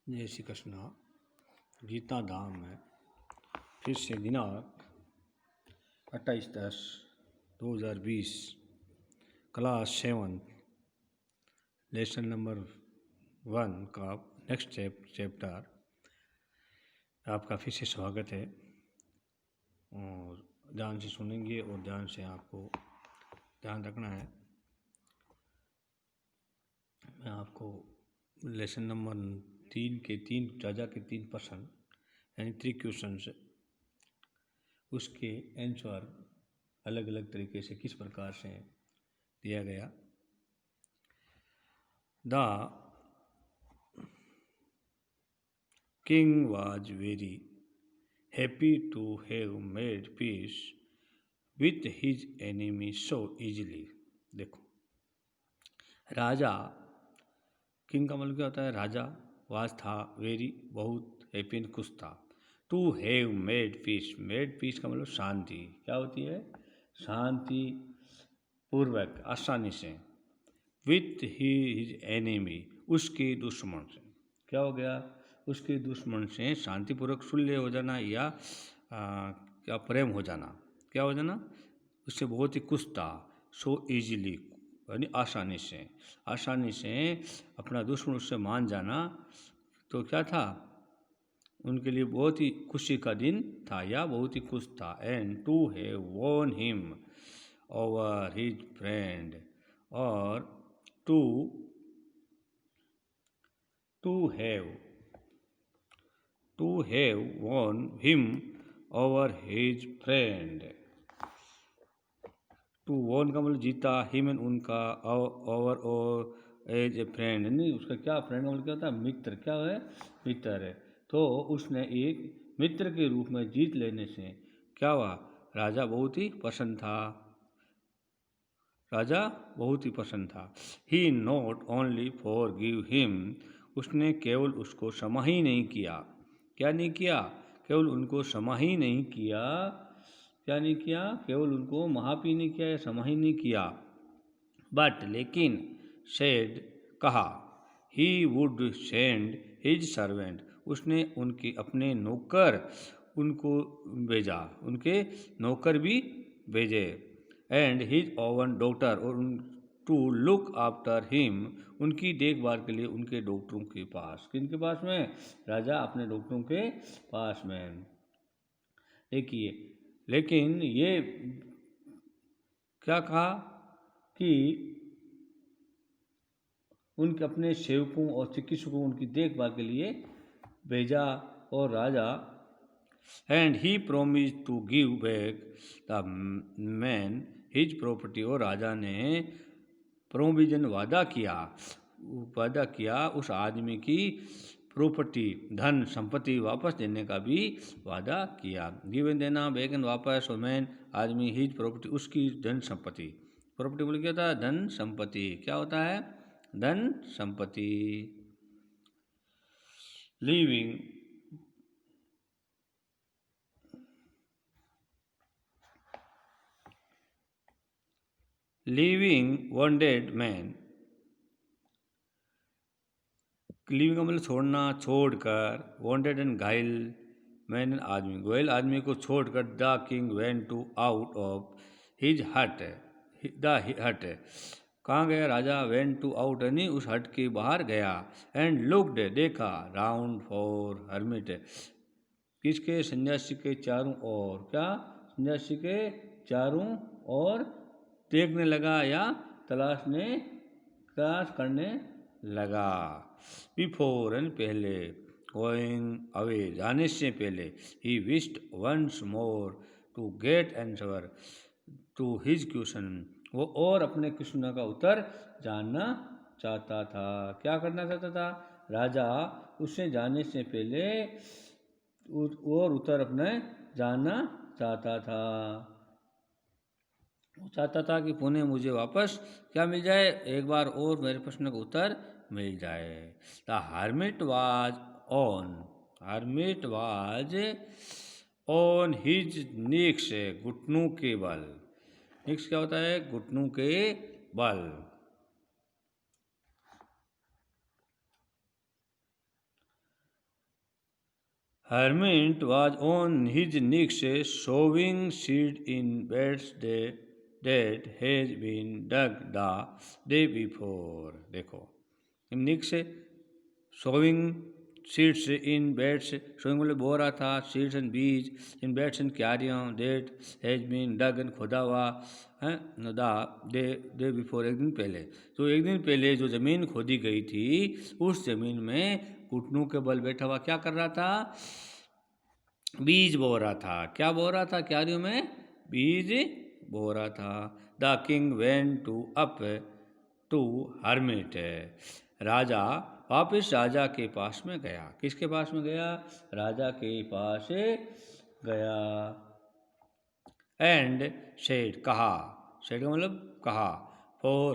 जय श्री कृष्णा। गीता धाम में फिर से दिनांक 28/10/2020 क्लास 7 लेसन नंबर 1 का नेक्स्ट चैप्टर आपका फिर से स्वागत है और ध्यान से सुनेंगे और ध्यान से आपको ध्यान रखना है। मैं आपको लेसन नंबर 3 के 3 प्रश्न यानी 3 क्वेश्चन उसके आंसर अलग अलग तरीके से किस प्रकार से दिया गया। The king was very happy to have made peace with his enemy so easily. देखो, राजा, किंग का मतलब क्या होता है? राजा, वाज था, वेरी बहुत, हैप्पी खुश था, to have made peace, made peace का मतलब शांति। क्या होती है? शांति पूर्वक, आसानी से, विथ हिज एनिमी, उसके दुश्मन से। क्या हो गया? उसके दुश्मन से शांतिपूर्वक सुलह हो जाना या क्या प्रेम हो जाना। क्या हो जाना? उससे बहुत ही खुश था। सो इजीली यानी आसानी से, आसानी से अपना दुश्मन उससे मान जाना। तो क्या था? उनके लिए बहुत ही खुशी का दिन था या बहुत ही खुश था। And to have won him over his friend, और to have won him over his friend. To won का मतलब जीता, हिम एंड उनका, ओवर और एज ए फ्रेंड नहीं, उसका क्या फ्रेंड का मतलब क्या होता है? मित्र। क्या है? मित्र है। तो उसने एक मित्र के रूप में जीत लेने से क्या हुआ? राजा बहुत ही प्रसन्न था। राजा बहुत ही प्रसन्न था। He not only forgive him, उसने केवल उसको क्षमा ही नहीं किया। क्या नहीं किया? केवल उनको क्षमा ही नहीं किया। क्या नहीं किया? केवल उनको माफ़ी नहीं किया या क्षमा ही नहीं किया। बट लेकिन, सेड कहा, he would send his servant, उसने उनके अपने नौकर उनको भेजा, उनके नौकर भी भेजे। एंड हिज ओवन डॉक्टर, और टू लुक आफ्टर हिम, उनकी देखभाल के लिए उनके डॉक्टरों के पास। किनके पास में? राजा अपने डॉक्टरों के पास में। देखिए, लेकिन ये क्या कहा कि उनके अपने सेवकों और चिकित्सकों उनकी देखभाल के लिए भेजा। और राजा, and he promise to give back the man his property, और राजा ने प्रोविजन वादा किया उस आदमी की प्रॉपर्टी, धन संपत्ति वापस देने का भी वादा किया। गिवन देना, बैगन वापस, और मैन आदमी, हिज प्रॉपर्टी उसकी धन संपत्ति। प्रॉपर्टी बोले क्या होता है? धन संपत्ति। क्या होता है? धन संपत्ति। लीविंग वॉन्डेड मैन, लीविंग का मतलब छोड़ना, छोड़कर, वॉन्डेड एंड घायल मैन आदमी, घायल आदमी को छोड़कर, the king went to out of his hut, the hut, कहाँ गया राजा? वेंट टू आउट यानी उस हट के बाहर गया। एंड लुक्ड, देखा, राउंड फॉर हर्मिट, किसके? सन्यासी के चारों ओर। क्या? सन्यासी के चारों ओर देखने लगा या तलाश करने लगा। बिफोर यानी पहले, गोइंग अवे जाने से पहले, he wished once more to get answer to his question, वो और अपने क्वेश्चन का उत्तर जानना चाहता था। क्या करना चाहता था? राजा उससे जाने से पहले और उत्तर अपने जानना चाहता था। वो चाहता था कि पुणे मुझे वापस क्या मिल जाए? एक बार और मेरे प्रश्न का उत्तर मिल जाए। The hermit was on his knees, घुटनों के बल। निक्स क्या होता है? घुटनों के बल। Hermit was on his knees sowing seed in beds that has been dug the day before. देखो knees sowing seeds in beds. Sowing मतलब बो रहा था. Seeds and बीज in beds and क्यारियों that has been dug and खोदा हुआ है day before एक दिन पहले. तो एक दिन पहले जो ज़मीन खोदी गई थी उस ज़मीन में घुटनों के बल बैठा हुआ क्या कर रहा था? बीज बो रहा था. क्या बो रहा था? क्यारियों में बीज बो रहा था. The king went to up to hermit. राजा वापिस राजा के पास में गया. किसके पास में गया? राजा के पास गया. एंड सेड कहा. सेड का मतलब कहा. फॉर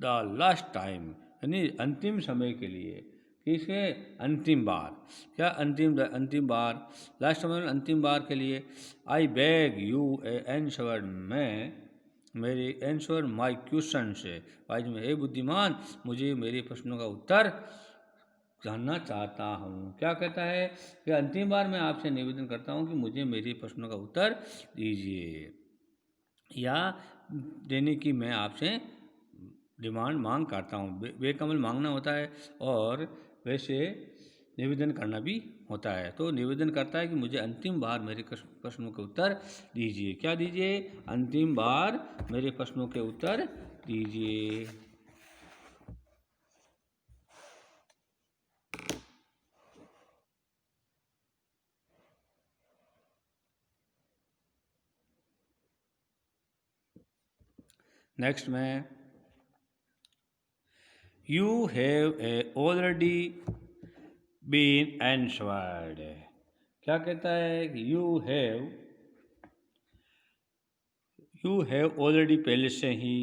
द लास्ट टाइम यानी अंतिम समय के लिए. किसके? अंतिम बार. क्या अंतिम बार? लास्ट समय अंतिम बार के लिए. I beg you answer. मैं मेरे आंसर माई क्वेश्चन से. आज में हे बुद्धिमान मुझे मेरे प्रश्नों का उत्तर जानना चाहता हूँ. क्या कहता है कि अंतिम बार मैं आपसे निवेदन करता हूँ कि मुझे मेरे प्रश्नों का उत्तर दीजिए या देने की मैं आपसे डिमांड मांग करता हूँ. बेकमल मांगना होता है और वैसे निवेदन करना भी होता है. तो निवेदन करता है कि मुझे अंतिम बार मेरे प्रश्नों के उत्तर दीजिए. क्या दीजिए? अंतिम बार मेरे प्रश्नों के उत्तर दीजिए. नेक्स्ट में यू हैव ऑलरेडी बीन एंसवर्ड. क्या कहता है कि यू हैव ऑलरेडी पहले से ही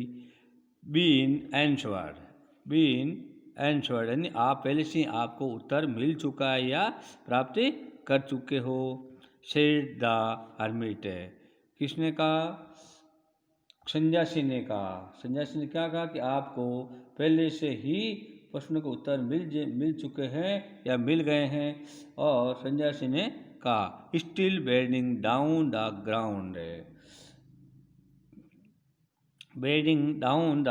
बीन एंसवर्ड यानी आप पहले से ही आपको उत्तर मिल चुका है या प्राप्त कर चुके हो. Said the hermit. किसने कहा? सन्यासी ने कहा. सन्यासी ने क्या कहा कि आपको पहले से ही प्रश्नों के उत्तर मिल चुके हैं या मिल गए हैं. और सन्यासी ने कहा still bending down the ground. Bending down the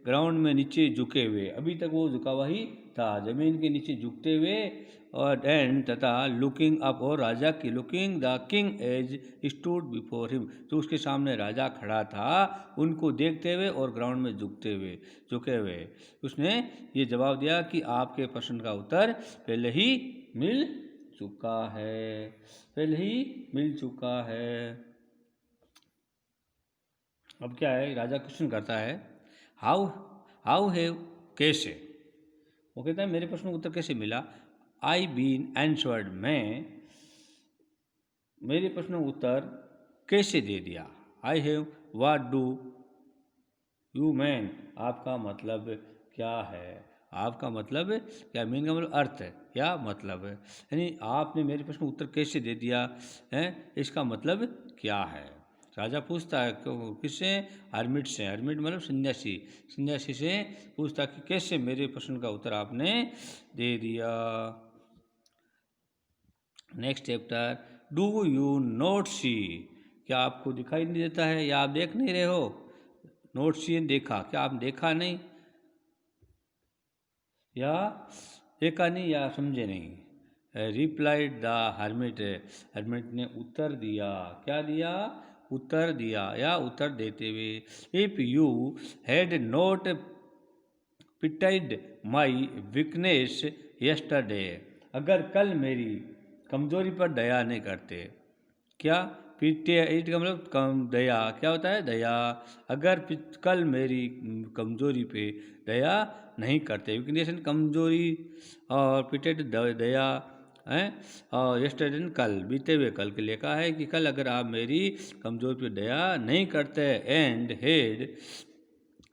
ground में नीचे झुके हुए. अभी तक वो झुका हुआ ही था. जमीन के नीचे झुकते हुए और एंड तथा लुकिंग अप. और राजा की looking the king as stood before him. तो उसके सामने राजा खड़ा था उनको देखते हुए और ग्राउंड में झुके हुए. उसने ये जवाब दिया कि आपके प्रश्न का उत्तर पहले ही मिल चुका है. अब क्या है? राजा क्वेश्चन करता है हाउ हैव. कैसे? वो कहता है मेरे प्रश्न का उत्तर कैसे मिला. I been answered. मैं मेरे प्रश्न का उत्तर कैसे दे दिया. I have. What do you mean. आपका मतलब क्या है. आपका मतलब क्या? मीन का मतलब अर्थ है या मतलब है. यानी आपने मेरे प्रश्न का उत्तर कैसे दे दिया है इसका मतलब क्या है. राजा पूछता है किससे? हर्मिट से. हर्मिट मतलब सन्यासी से पूछता है कि कैसे मेरे प्रश्न का उत्तर आपने दे दिया. Next chapter. Do you not see. क्या आपको दिखाई नहीं देता है या आप देख नहीं रहे हो. नोट सी देखा. क्या आप देखा नहीं या देखा नहीं या समझे नहीं. Replied the hermit. हर्मिट ने उत्तर दिया. क्या दिया? उत्तर दिया या उत्तर देते हुए. If you had not pitied my weakness yesterday. अगर कल मेरी कमजोरी पर दया नहीं करते. क्या? इट का मतलब कम दया. क्या होता है? दया. अगर कल मेरी कमजोरी पे दया नहीं करते. वीकनेस कमजोरी और पिटेड दया है. और यस्टरडे कल बीते हुए कल के लिए कहा है कि कल अगर आप मेरी कमजोरी पे दया नहीं करते. And had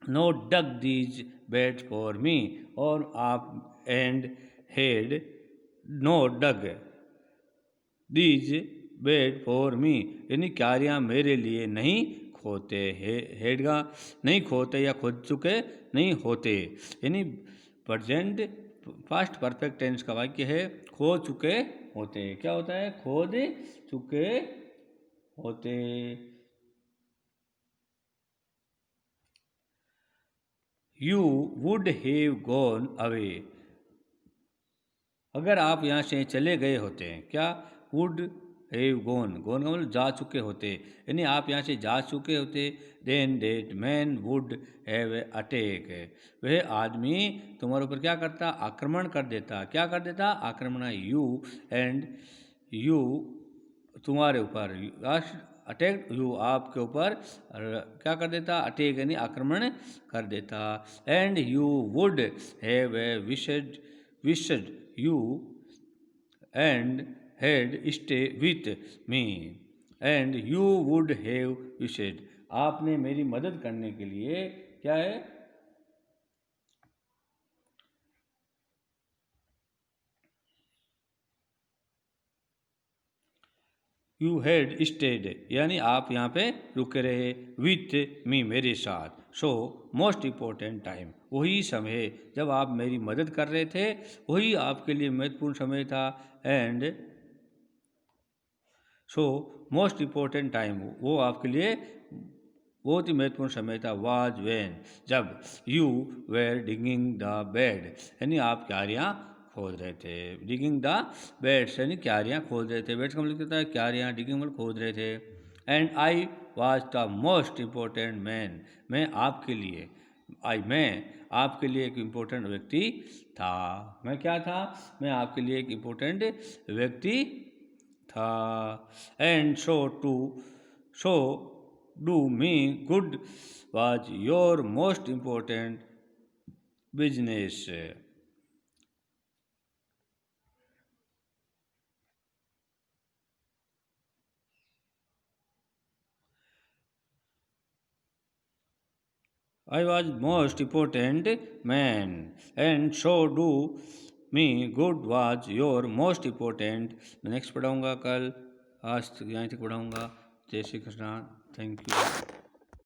no dug these beds for me. और आप and had no dug these beds for me यानी क्यारियाँ मेरे लिए नहीं खोते. हेडगा नहीं खोते या खोद चुके नहीं होते. यानी प्रेजेंट पास्ट परफेक्ट टेंस का वाक्य है खो चुके होते। क्या होता है? खोद चुके होते। You would have gone away. अगर आप यहाँ से चले गए होते हैं, क्या? वुड हैव गॉन, गॉन का मतलब जा चुके होते, यानी आप यहाँ से जा चुके होते। Then that man would have attack. वह आदमी तुम्हारे ऊपर क्या करता? आक्रमण कर देता। क्या कर देता? आक्रमण। यू एंड यू तुम्हारे ऊपर, अटैक यू आपके ऊपर क्या कर देता? अटैक यानी आक्रमण कर देता। And you would have wished you and had stay with me and you would have wished। आपने मेरी मदद करने के लिए क्या है? यू हैड स्टेड, यानी आप यहाँ पे रुके रहे। विथ मी, मेरे साथ। सो मोस्ट इम्पोर्टेंट टाइम, वही समय जब आप मेरी मदद कर रहे थे, वही आपके लिए महत्वपूर्ण समय था। And so most important time, वो आपके लिए बहुत ही महत्वपूर्ण समय था। वाज वेन, जब you were digging the bed, यानी आप क्यारियाँ खोद रहे थे। डिगिंग द बेड्स यानी क्यारियाँ खोद रहे थे। बेड्स का मतलब क्या होता है? क्यारियाँ। डिगिंग मतलब खोद रहे थे। And I was the most important man, मैं आपके लिए मैं आपके लिए एक इम्पोर्टेंट व्यक्ति था। मैं क्या था? मैं आपके लिए एक इम्पोर्टेंट व्यक्ति था। And so do me good was your most important business। I was most important man and so do me good was your most important। मैं नेक्स्ट पढ़ाऊँगा कल, आज यहाँ तक पढ़ाऊँगा। जय श्री कृष्णा, थैंक यू।